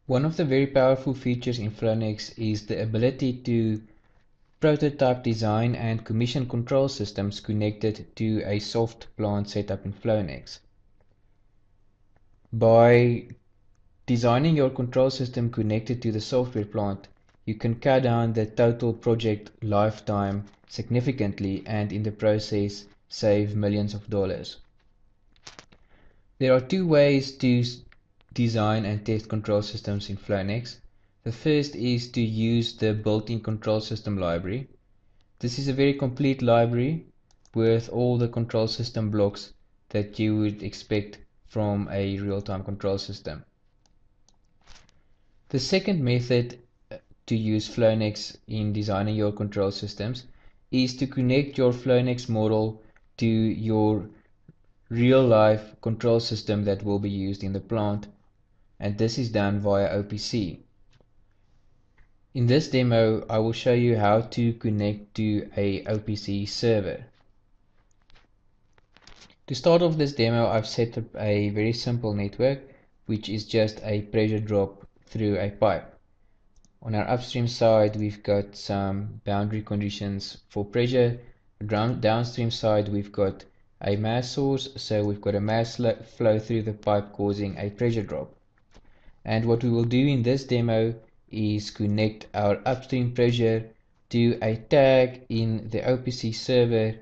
One of the very powerful features in Flownex is the ability to prototype, design and commission control systems connected to a soft plant setup in Flownex. By designing your control system connected to the software plant, you can cut down the total project lifetime significantly and in the process save millions of dollars. There are two ways to design and test control systems in Flownex. The first is to use the built-in control system library. This is a very complete library with all the control system blocks that you would expect from a real-time control system. The second method to use Flownex in designing your control systems is to connect your Flownex model to your real-life control system that will be used in the plant, and this is done via OPC. In this demo, I will show you how to connect to a OPC server. To start off this demo, I've set up a very simple network, which is just a pressure drop through a pipe. On our upstream side, we've got some boundary conditions for pressure. Downstream side, we've got a mass source, so we've got a mass flow through the pipe causing a pressure drop. And what we will do in this demo is connect our upstream pressure to a tag in the OPC server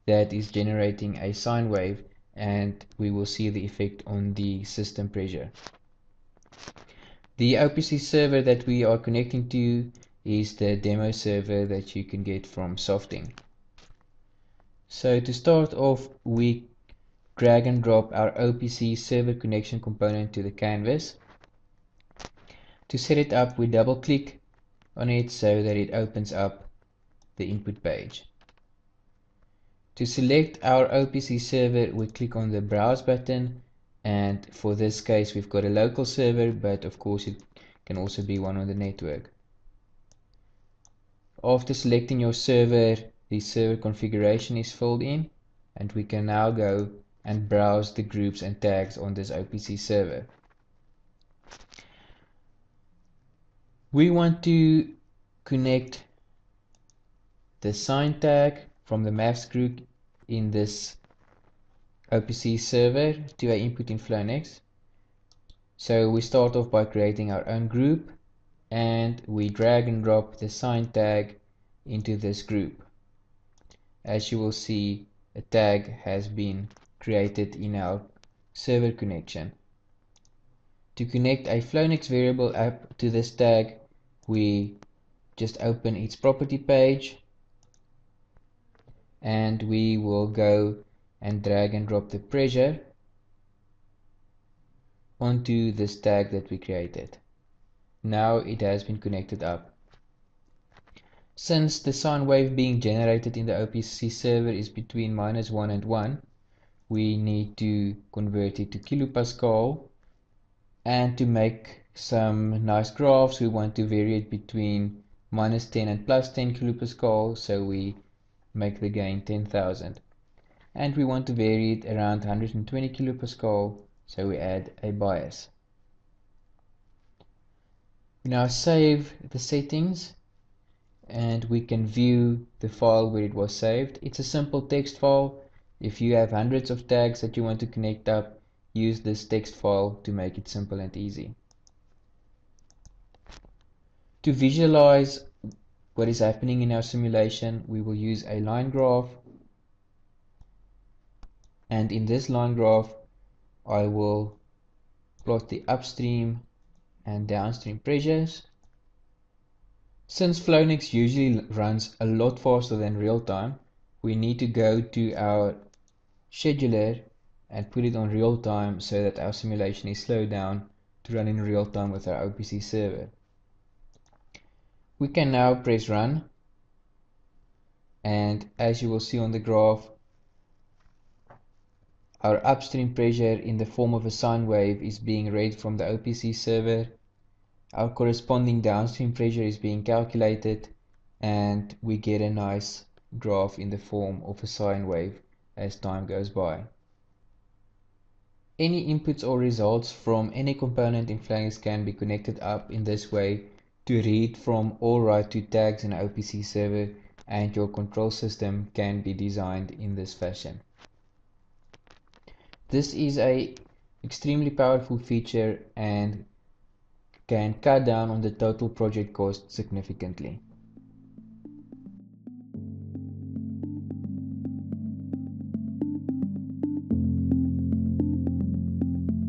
that is generating a sine wave, and we will see the effect on the system pressure. The OPC server that we are connecting to is the demo server that you can get from Softing. So to start off, we drag and drop our OPC server connection component to the canvas. To set it up, we double click on it so that it opens up the input page. To select our OPC server, we click on the browse button, and for this case we've got a local server, but of course it can also be one on the network. After selecting your server, the server configuration is filled in, and we can now go and browse the groups and tags on this OPC server. We want to connect the sine tag from the maths group in this OPC server to an input in Flownex. So we start off by creating our own group, and we drag and drop the sine tag into this group. As you will see, a tag has been created in our server connection. To connect a Flownex variable app to this tag, we just open its property page, and we will go and drag and drop the pressure onto this tag that we created. Now it has been connected up. Since the sine wave being generated in the OPC server is between -1 and 1, we need to convert it to kilopascal, and to make some nice graphs we want to vary it between -10 and +10 kilopascal, so we make the gain 10,000, and we want to vary it around 120 kilopascal, so we add a bias. We now save the settings, and we can view the file where it was saved. It's a simple text file. If you have hundreds of tags that you want to connect up, use this text file to make it simple and easy. To visualize what is happening in our simulation, we will use a line graph, and in this line graph I will plot the upstream and downstream pressures. Since Flownex usually runs a lot faster than real time, we need to go to our scheduler and put it on real time so that our simulation is slowed down to run in real time with our OPC server. We can now press run, and as you will see on the graph, our upstream pressure in the form of a sine wave is being read from the OPC server. Our corresponding downstream pressure is being calculated, and we get a nice graph in the form of a sine wave as time goes by. Any inputs or results from any component in Phalanx can be connected up in this way to read from or write to tags in an OPC server, and your control system can be designed in this fashion. This is a extremely powerful feature and can cut down on the total project cost significantly.